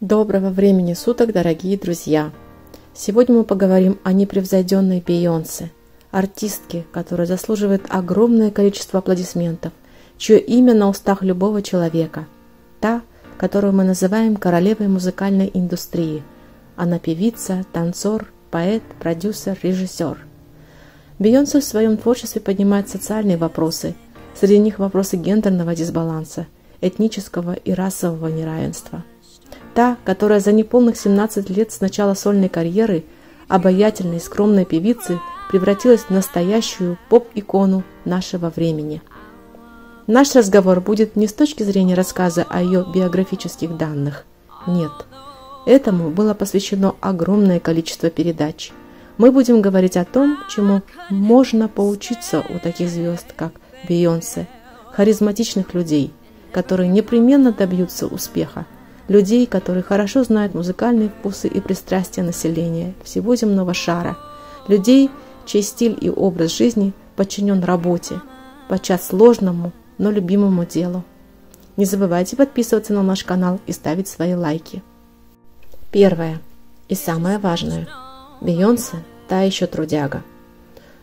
Доброго времени суток, дорогие друзья! Сегодня мы поговорим о непревзойденной Бейонсе, артистке, которая заслуживает огромное количество аплодисментов, чье имя на устах любого человека, та, которую мы называем королевой музыкальной индустрии. Она певица, танцор, поэт, продюсер, режиссер. Бейонсе в своем творчестве поднимает социальные вопросы, среди них вопросы гендерного дисбаланса, этнического и расового неравенства. Та, которая за неполных 17 лет с начала сольной карьеры обаятельной и скромной певицы превратилась в настоящую поп-икону нашего времени. Наш разговор будет не с точки зрения рассказа о ее биографических данных. Нет, этому было посвящено огромное количество передач. Мы будем говорить о том, чему можно поучиться у таких звезд, как Бейонсе, харизматичных людей, которые непременно добьются успеха, людей, которые хорошо знают музыкальные вкусы и пристрастия населения всего земного шара, людей, чей стиль и образ жизни подчинен работе, подчас сложному, но любимому делу. Не забывайте подписываться на наш канал и ставить свои лайки. Первое и самое важное. Бейонсе – та еще трудяга.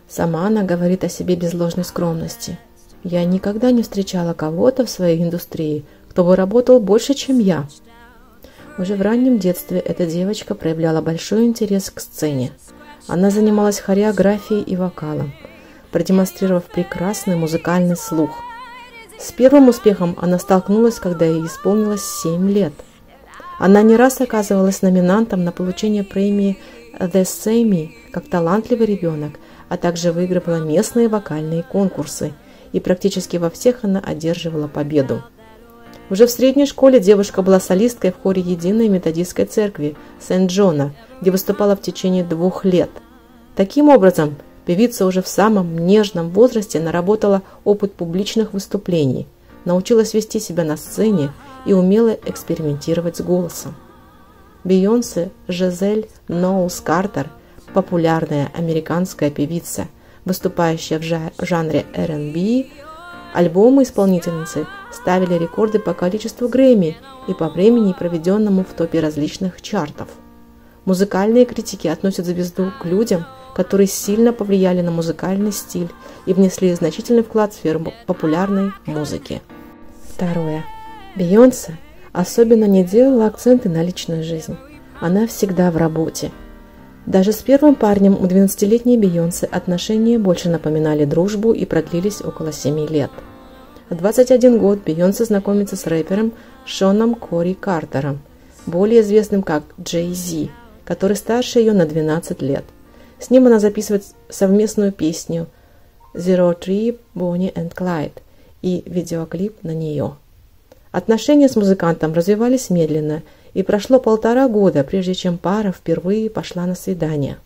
Сама она говорит о себе без ложной скромности. «Я никогда не встречала кого-то в своей индустрии, кто бы работал больше, чем я». Уже в раннем детстве эта девочка проявляла большой интерес к сцене. Она занималась хореографией и вокалом, продемонстрировав прекрасный музыкальный слух. С первым успехом она столкнулась, когда ей исполнилось 7 лет. Она не раз оказывалась номинантом на получение премии The Same как талантливый ребенок, а также выигрывала местные вокальные конкурсы, и практически во всех она одерживала победу. Уже в средней школе девушка была солисткой в хоре Единой методистской церкви Сент-Джона, где выступала в течение 2 лет. Таким образом, певица уже в самом нежном возрасте наработала опыт публичных выступлений, научилась вести себя на сцене и умела экспериментировать с голосом. Бейонсе Жизель Ноулс Картер – популярная американская певица, выступающая в жанре R&B. Альбомы исполнительницы ставили рекорды по количеству Грэмми и по времени, проведенному в топе различных чартов. Музыкальные критики относят звезду к людям, которые сильно повлияли на музыкальный стиль и внесли значительный вклад в сферу популярной музыки. Второе. Бейонсе особенно не делала акценты на личную жизнь. Она всегда в работе. Даже с первым парнем у 12-летней Бейонсе отношения больше напоминали дружбу и продлились около 7 лет. В 21 год Бейонсе знакомится с рэпером Шоном Кори Картером, более известным как Jay-Z, который старше ее на 12 лет. С ним она записывает совместную песню «Zero Tree Bonnie and Clyde» и видеоклип на нее. Отношения с музыкантом развивались медленно, и прошло 1,5 года, прежде чем пара впервые пошла на свидание.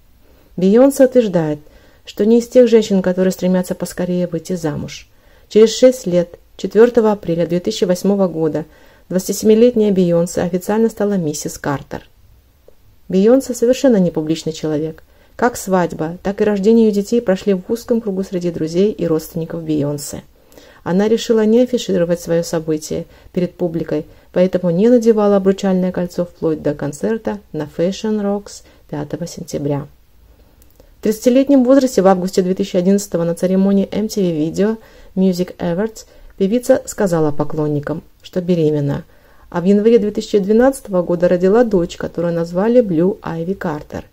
Бейонсе утверждает, что не из тех женщин, которые стремятся поскорее выйти замуж. Через 6 лет, 4 апреля 2008 года, 27-летняя Бейонсе официально стала миссис Картер. Бейонсе совершенно не публичный человек. Как свадьба, так и рождение ее детей прошли в узком кругу среди друзей и родственников Бейонсе. Она решила не афишировать свое событие перед публикой, поэтому не надевала обручальное кольцо вплоть до концерта на Fashion Rocks 5 сентября. В 30-летнем возрасте в августе 2011 на церемонии MTV Video Music Awards певица сказала поклонникам, что беременна, а в январе 2012 года родила дочь, которую назвали Блю Айви Картер.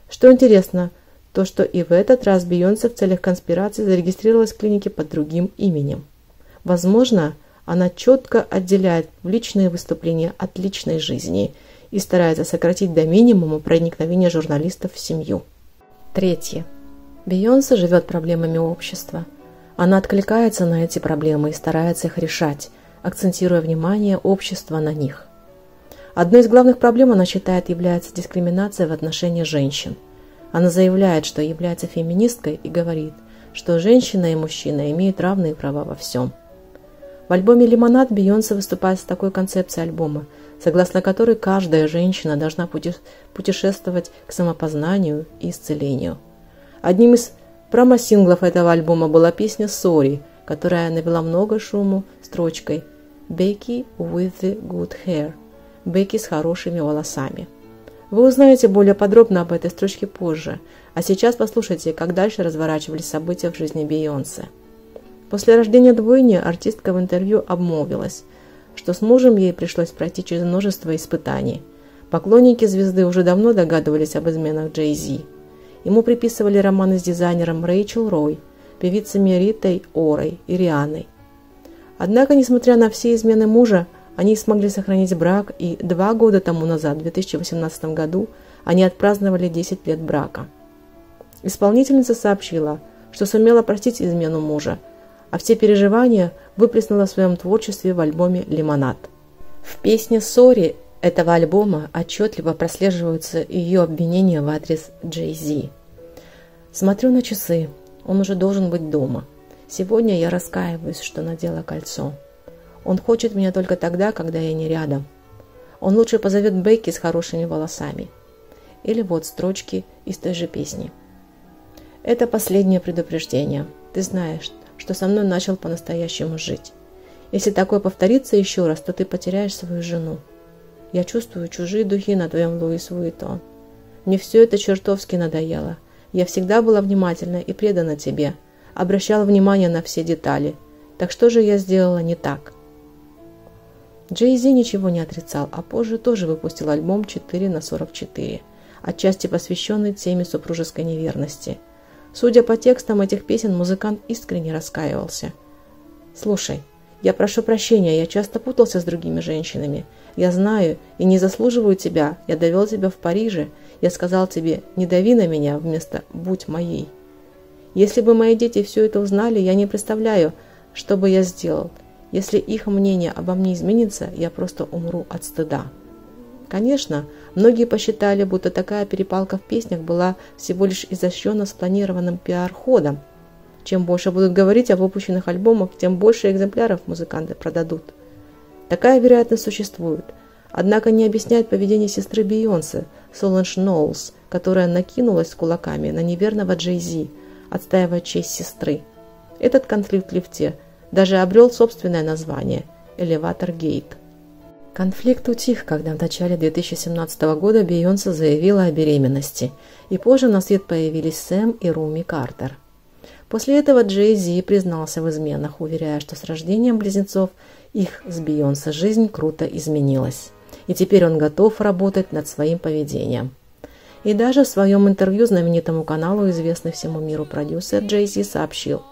Что интересно, то, что и в этот раз Бейонсе в целях конспирации зарегистрировалась в клинике под другим именем. Возможно, она четко отделяет публичные выступления от личной жизни и старается сократить до минимума проникновение журналистов в семью. Третье. Бейонсе живет проблемами общества. Она откликается на эти проблемы и старается их решать, акцентируя внимание общества на них. Одной из главных проблем, она считает, является дискриминация в отношении женщин. Она заявляет, что является феминисткой и говорит, что женщина и мужчина имеют равные права во всем. В альбоме «Лимонад» Бейонсе выступает с такой концепцией альбома, согласно которой каждая женщина должна путешествовать к самопознанию и исцелению. Одним из промо-синглов этого альбома была песня «Sorry», которая навела много шуму строчкой «Becky with the good hair». Бекки с хорошими волосами. Вы узнаете более подробно об этой строчке позже, а сейчас послушайте, как дальше разворачивались события в жизни Бейонсе. После рождения двойни артистка в интервью обмолвилась, что с мужем ей пришлось пройти через множество испытаний. Поклонники звезды уже давно догадывались об изменах Джей-Зи. Ему приписывали романы с дизайнером Рэйчел Рой, певицами Ритой Орой и Рианой. Однако, несмотря на все измены мужа, они смогли сохранить брак, и 2 года тому назад, в 2018 году, они отпраздновали 10 лет брака. Исполнительница сообщила, что сумела простить измену мужа, а все переживания выплеснула в своем творчестве в альбоме «Лимонад». В песне «Sorry» этого альбома отчетливо прослеживаются ее обвинения в адрес Джей-Зи. «Смотрю на часы, он уже должен быть дома. Сегодня я раскаиваюсь, что надела кольцо. Он хочет меня только тогда, когда я не рядом. Он лучше позовет Бекки с хорошими волосами». Или вот строчки из той же песни. «Это последнее предупреждение. Ты знаешь, что со мной начал по-настоящему жить. Если такое повторится еще раз, то ты потеряешь свою жену. Я чувствую чужие духи на твоем Луис Вуиттон. Мне все это чертовски надоело. Я всегда была внимательна и предана тебе, обращала внимание на все детали. Так что же я сделала не так?» Джей-Зи ничего не отрицал, а позже тоже выпустил альбом 4/44, отчасти посвященный теме супружеской неверности. Судя по текстам этих песен, музыкант искренне раскаивался. «Слушай, я прошу прощения, я часто путался с другими женщинами. Я знаю и не заслуживаю тебя. Я довел тебя в Париже. Я сказал тебе, не дави на меня вместо «будь моей». Если бы мои дети все это узнали, я не представляю, что бы я сделал. Если их мнение обо мне изменится, я просто умру от стыда». Конечно, многие посчитали, будто такая перепалка в песнях была всего лишь изощренно спланированным пиар-ходом. Чем больше будут говорить о выпущенных альбомах, тем больше экземпляров музыканты продадут. Такая вероятность существует. Однако не объясняет поведение сестры Бейонсе, Соланж Ноулс, которая накинулась с кулаками на неверного Джей-Зи, отстаивая честь сестры. Этот конфликт в лифте даже обрел собственное название – «Элеватор Гейт». Конфликт утих, когда в начале 2017 года Бейонсе заявила о беременности, и позже на свет появились Сэм и Руми Картер. После этого Джей-Зи признался в изменах, уверяя, что с рождением близнецов их с Бейонсе жизнь круто изменилась, и теперь он готов работать над своим поведением. И даже в своем интервью знаменитому каналу известный всему миру продюсер Джей-Зи сообщил,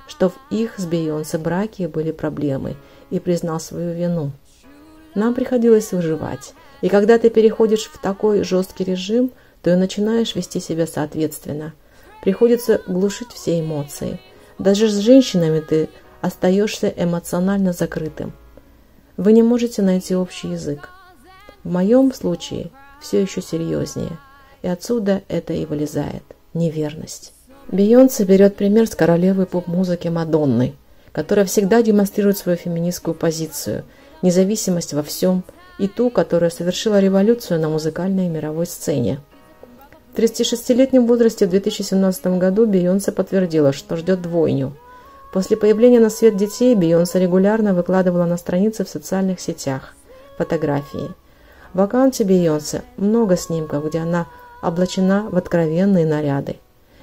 что в их с Бейонсе браке были проблемы, и признал свою вину. «Нам приходилось выживать, и когда ты переходишь в такой жесткий режим, то и начинаешь вести себя соответственно. Приходится глушить все эмоции. Даже с женщинами ты остаешься эмоционально закрытым. Вы не можете найти общий язык. В моем случае все еще серьезнее, и отсюда это и вылезает – неверность». Бейонсе берет пример с королевы поп-музыки Мадонны, которая всегда демонстрирует свою феминистскую позицию, независимость во всем и ту, которая совершила революцию на музыкальной и мировой сцене. В 36-летнем возрасте в 2017 году Бейонсе подтвердила, что ждет двойню. После появления на свет детей Бейонсе регулярно выкладывала на страницы в социальных сетях фотографии. В аккаунте Бейонсе много снимков, где она облачена в откровенные наряды.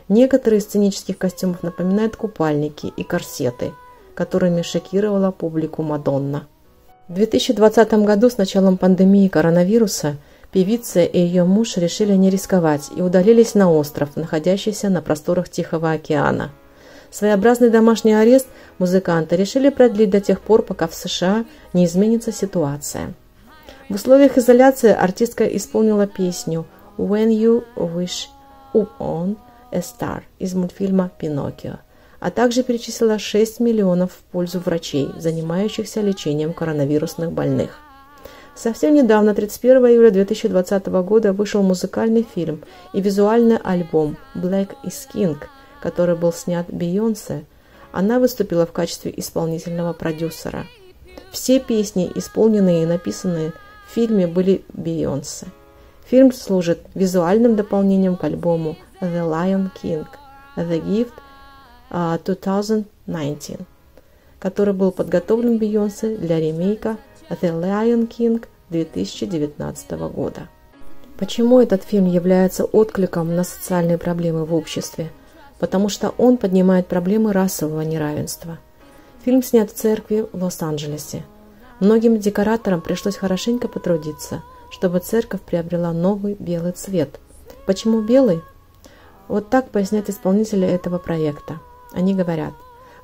Некоторые из сценических костюмов напоминают купальники и корсеты, которыми шокировала публику Мадонна. В 2020 году с началом пандемии коронавируса певица и ее муж решили не рисковать и удалились на остров, находящийся на просторах Тихого океана. Своеобразный домашний арест музыканты решили продлить до тех пор, пока в США не изменится ситуация. В условиях изоляции артистка исполнила песню «When You Wish Upon a Star» из мультфильма «Пиноккио», а также перечислила 6 миллионов в пользу врачей, занимающихся лечением коронавирусных больных. Совсем недавно, 31 июля 2020 года, вышел музыкальный фильм и визуальный альбом «Black is King», который был снят Бейонсе. Она выступила в качестве исполнительного продюсера. Все песни, исполненные и написанные в фильме, были Бейонсе. Фильм служит визуальным дополнением к альбому «The Lion King – The Gift 2019», который был подготовлен Бейонсе для ремейка «The Lion King 2019 года. Почему этот фильм является откликом на социальные проблемы в обществе? Потому что он поднимает проблемы расового неравенства. Фильм снят в церкви в Лос-Анджелесе. Многим декораторам пришлось хорошенько потрудиться, чтобы церковь приобрела новый белый цвет. Почему белый? Вот так поясняют исполнители этого проекта. Они говорят,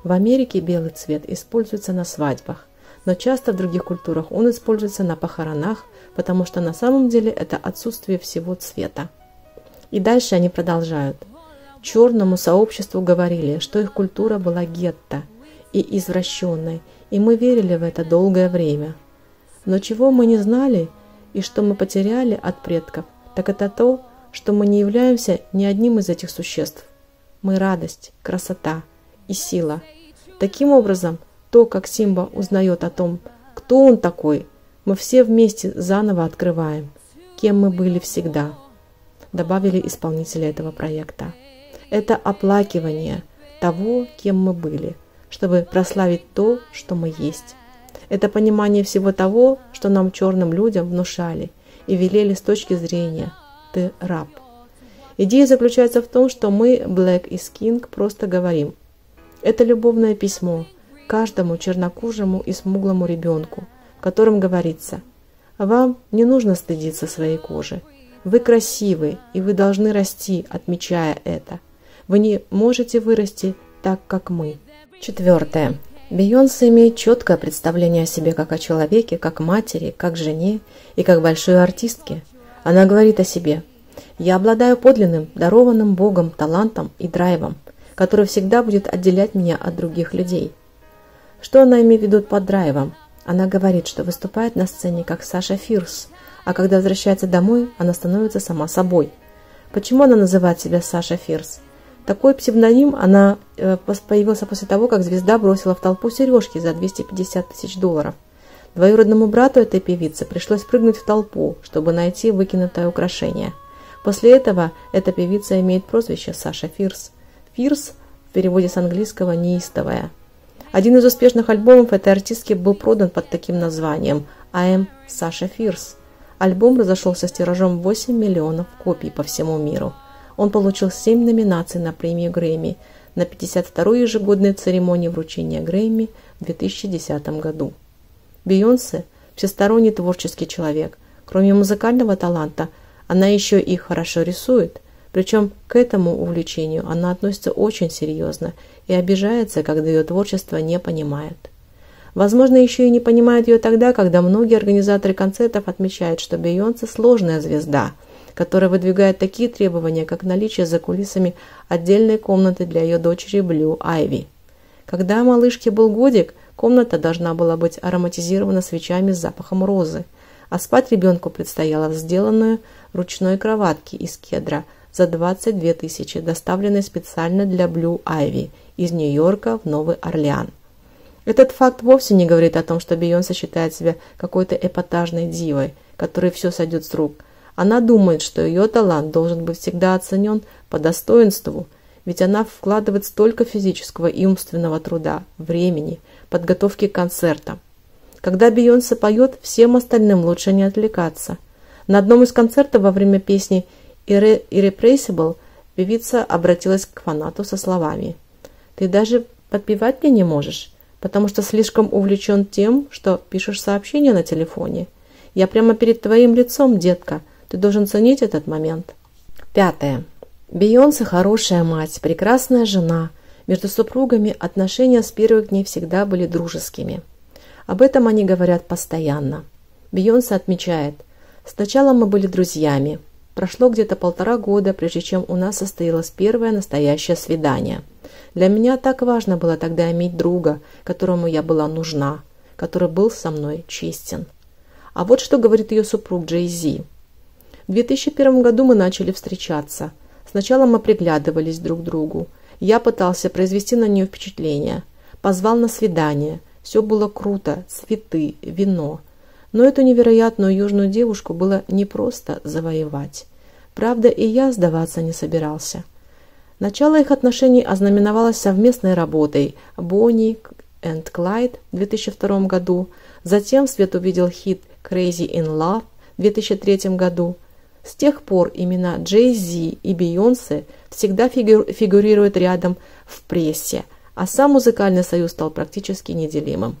в Америке белый цвет используется на свадьбах, но часто в других культурах он используется на похоронах, потому что на самом деле это отсутствие всего цвета. И дальше они продолжают. Черному сообществу говорили, что их культура была гетто и извращенной, и мы верили в это долгое время. Но чего мы не знали и что мы потеряли от предков, так это то, что мы не являемся ни одним из этих существ. Мы радость, красота и сила. Таким образом, то, как Симба узнает о том, кто он такой, мы все вместе заново открываем, кем мы были всегда, добавили исполнители этого проекта. Это оплакивание того, кем мы были, чтобы прославить то, что мы есть. Это понимание всего того, что нам, черным людям, внушали и велели с точки зрения «ты раб». Идея заключается в том, что мы, Black is King, просто говорим. Это любовное письмо каждому чернокожему и смуглому ребенку, в котором говорится: «Вам не нужно стыдиться своей кожи. Вы красивы, и вы должны расти, отмечая это. Вы не можете вырасти так, как мы». 4. Бейонсе имеет четкое представление о себе как о человеке, как матери, как жене и как большой артистке. Она говорит о себе: «Я обладаю подлинным, дарованным Богом талантом и драйвом, который всегда будет отделять меня от других людей». Что она имеет в виду под драйвом? Она говорит, что выступает на сцене как Саша Фирс, а когда возвращается домой, она становится сама собой. Почему она называет себя Саша Фирс? Такой псевдоним она появился после того, как звезда бросила в толпу сережки за $250 тысяч. Двоюродному брату этой певицы пришлось прыгнуть в толпу, чтобы найти выкинутое украшение. После этого эта певица имеет прозвище Саша Фирс. Фирс в переводе с английского «неистовая». Один из успешных альбомов этой артистки был продан под таким названием «I am Sasha Fierce». Альбом разошелся с тиражом 8 миллионов копий по всему миру. Он получил 7 номинаций на премию Грэмми на 52-й ежегодной церемонии вручения Грэмми в 2010 году. Бейонсе – всесторонний творческий человек. Кроме музыкального таланта, она еще и хорошо рисует. Причем к этому увлечению она относится очень серьезно и обижается, когда ее творчество не понимают. Возможно, еще и не понимают ее тогда, когда многие организаторы концертов отмечают, что Бейонсе – сложная звезда, которая выдвигает такие требования, как наличие за кулисами отдельной комнаты для ее дочери Блю Айви. Когда малышке был годик, комната должна была быть ароматизирована свечами с запахом розы, а спать ребенку предстояло в сделанную ручной кроватке из кедра за 22 тысячи, доставленной специально для Блю Айви из Нью-Йорка в Новый Орлеан. Этот факт вовсе не говорит о том, что Бейонсе считает себя какой-то эпатажной дивой, которой все сойдет с рук. Она думает, что ее талант должен быть всегда оценен по достоинству, ведь она вкладывает столько физического и умственного труда, времени, подготовки к концертам. Когда Бейонсе поет, всем остальным лучше не отвлекаться. На одном из концертов во время песни «Irreplaceable» певица обратилась к фанату со словами: «Ты даже подпевать мне не можешь, потому что слишком увлечен тем, что пишешь сообщения на телефоне. Я прямо перед твоим лицом, детка, ты должен ценить этот момент». 5. Бейонсе хорошая мать, прекрасная жена. Между супругами отношения с первых дней всегда были дружескими. Об этом они говорят постоянно. Бейонсе отмечает: «Сначала мы были друзьями. Прошло где-то 1,5 года, прежде чем у нас состоялось первое настоящее свидание. Для меня так важно было тогда иметь друга, которому я была нужна, который был со мной честен». А вот что говорит ее супруг Джей Зи. В 2001 году мы начали встречаться. Сначала мы приглядывались друг к другу. Я пытался произвести на нее впечатление. Позвал на свидание. Все было круто, цветы, вино. Но эту невероятную южную девушку было непросто завоевать. Правда, и я сдаваться не собирался. Начало их отношений ознаменовалось совместной работой «Бонни энд Клайд» в 2002 году. Затем в свет увидел хит Crazy in Love в 2003 году. С тех пор имена Jay-Z и Бейонсе всегда фигурируют рядом в прессе, а сам музыкальный союз стал практически неделимым.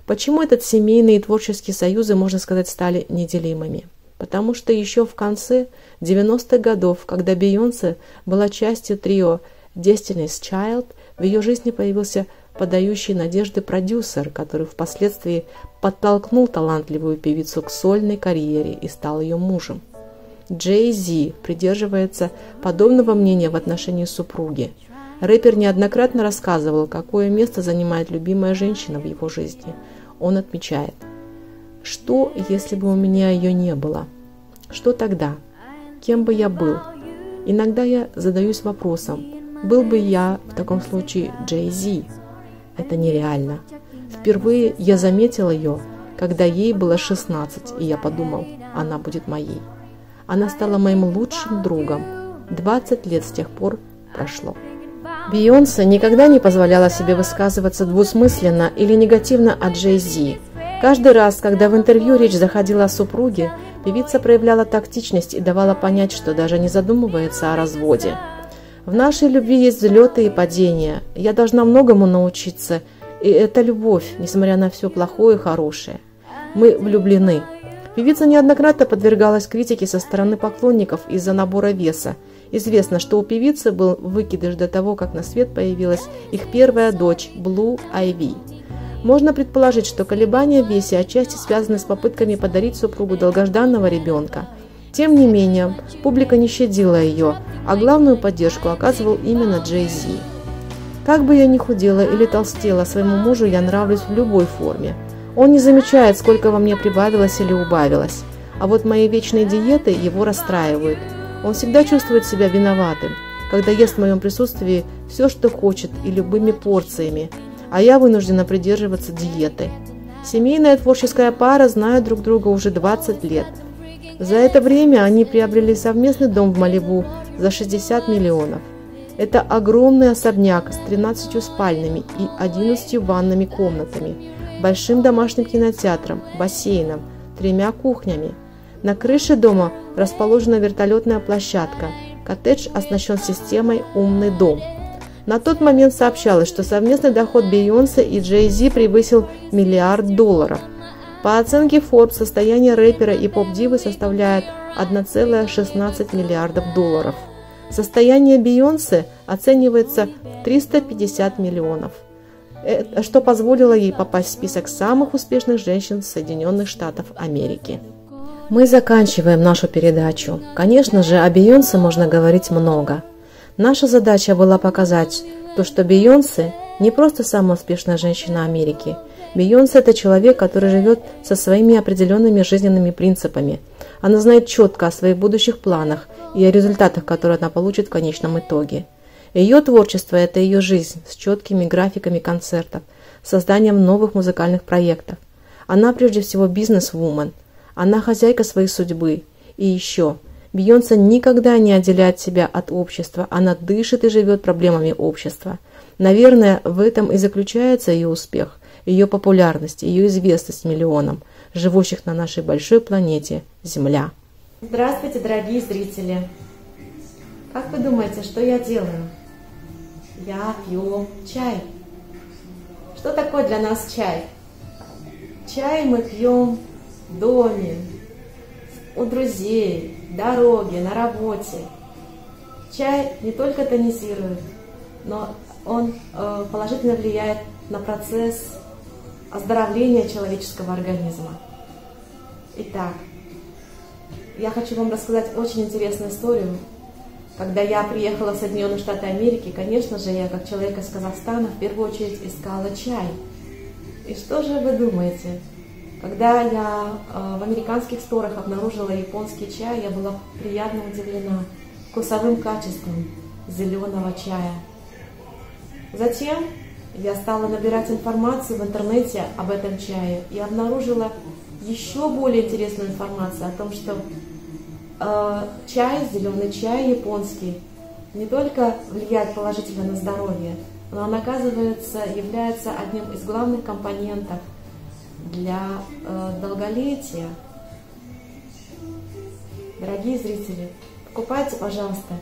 Почему этот семейный и творческие союзы, можно сказать, стали неделимыми? Потому что еще в конце 90-х годов, когда Бейонсе была частью трио Destiny's Child, в ее жизни появился подающий надежды продюсер, который впоследствии подтолкнул талантливую певицу к сольной карьере и стал ее мужем. Jay-Z придерживается подобного мнения в отношении супруги. Рэпер неоднократно рассказывал, какое место занимает любимая женщина в его жизни. Он отмечает: «Что, если бы у меня ее не было? Что тогда? Кем бы я был? Иногда я задаюсь вопросом, был бы я в таком случае Jay-Z? Это нереально. Впервые я заметил ее, когда ей было 16, и я подумал, она будет моей. Она стала моим лучшим другом. 20 лет с тех пор прошло». Бейонсе никогда не позволяла себе высказываться двусмысленно или негативно о Jay-Z. Каждый раз, когда в интервью речь заходила о супруге, певица проявляла тактичность и давала понять, что даже не задумывается о разводе. «В нашей любви есть взлеты и падения. Я должна многому научиться, и это любовь, несмотря на все плохое и хорошее. Мы влюблены». Певица неоднократно подвергалась критике со стороны поклонников из-за набора веса. Известно, что у певицы был выкидыш до того, как на свет появилась их первая дочь Blue Ivy. Можно предположить, что колебания в весе отчасти связаны с попытками подарить супругу долгожданного ребенка. Тем не менее, публика не щадила ее, а главную поддержку оказывал именно Jay-Z. «Как бы я ни худела или толстела, своему мужу я нравлюсь в любой форме. Он не замечает, сколько во мне прибавилось или убавилось. А вот мои вечные диеты его расстраивают. Он всегда чувствует себя виноватым, когда ест в моем присутствии все, что хочет, и любыми порциями, а я вынуждена придерживаться диеты. Семейная творческая пара знает друг друга уже 20 лет. За это время они приобрели совместный дом в Малибу за 60 миллионов. Это огромный особняк с 13 спальнями и 11 ванными комнатами, большим домашним кинотеатром, бассейном, 3 кухнями. На крыше дома расположена вертолетная площадка. Коттедж оснащен системой «Умный дом». На тот момент сообщалось, что совместный доход Бейонсе и Jay-Z превысил $1 миллиард. По оценке Forbes, состояние рэпера и поп-дивы составляет $1,16 миллиардов. Состояние Бейонсе оценивается в 350 миллионов, что позволило ей попасть в список самых успешных женщин Соединенных Штатов Америки. Мы заканчиваем нашу передачу. Конечно же, о Бейонсе можно говорить много. Наша задача была показать то, что Бейонсе не просто самая успешная женщина Америки. Бейонсе – это человек, который живет со своими определенными жизненными принципами. Она знает четко о своих будущих планах и о результатах, которые она получит в конечном итоге. Ее творчество – это ее жизнь с четкими графиками концертов, созданием новых музыкальных проектов. Она прежде всего бизнес-вумен. Она хозяйка своей судьбы. И еще, Бейонсе никогда не отделяет себя от общества, она дышит и живет проблемами общества. Наверное, в этом и заключается ее успех, ее популярность, ее известность миллионам, живущих на нашей большой планете Земля. Здравствуйте, дорогие зрители! Как вы думаете, что я делаю? Я пью чай. Что такое для нас чай? Чай мы пьем в доме, у друзей, в дороге, на работе. Чай не только тонизирует, но он положительно влияет на процесс оздоровления человеческого организма. Итак, я хочу вам рассказать очень интересную историю. Когда я приехала в Соединенные Штаты Америки, конечно же, я как человек из Казахстана в первую очередь искала чай. И что же вы думаете? Когда я в американских сторах обнаружила японский чай, я была приятно удивлена вкусовым качеством зеленого чая. Затем я стала набирать информацию в интернете об этом чае и обнаружила еще более интересную информацию о том, что чай, зеленый чай японский, не только влияет положительно на здоровье, но он, оказывается, является одним из главных компонентов для долголетия. Дорогие зрители, покупайте, пожалуйста,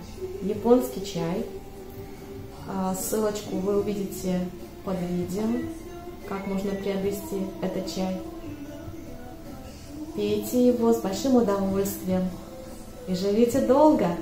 японский чай. Ссылочку вы увидите под видео, как можно приобрести этот чай. Пейте его с большим удовольствием и живите долго!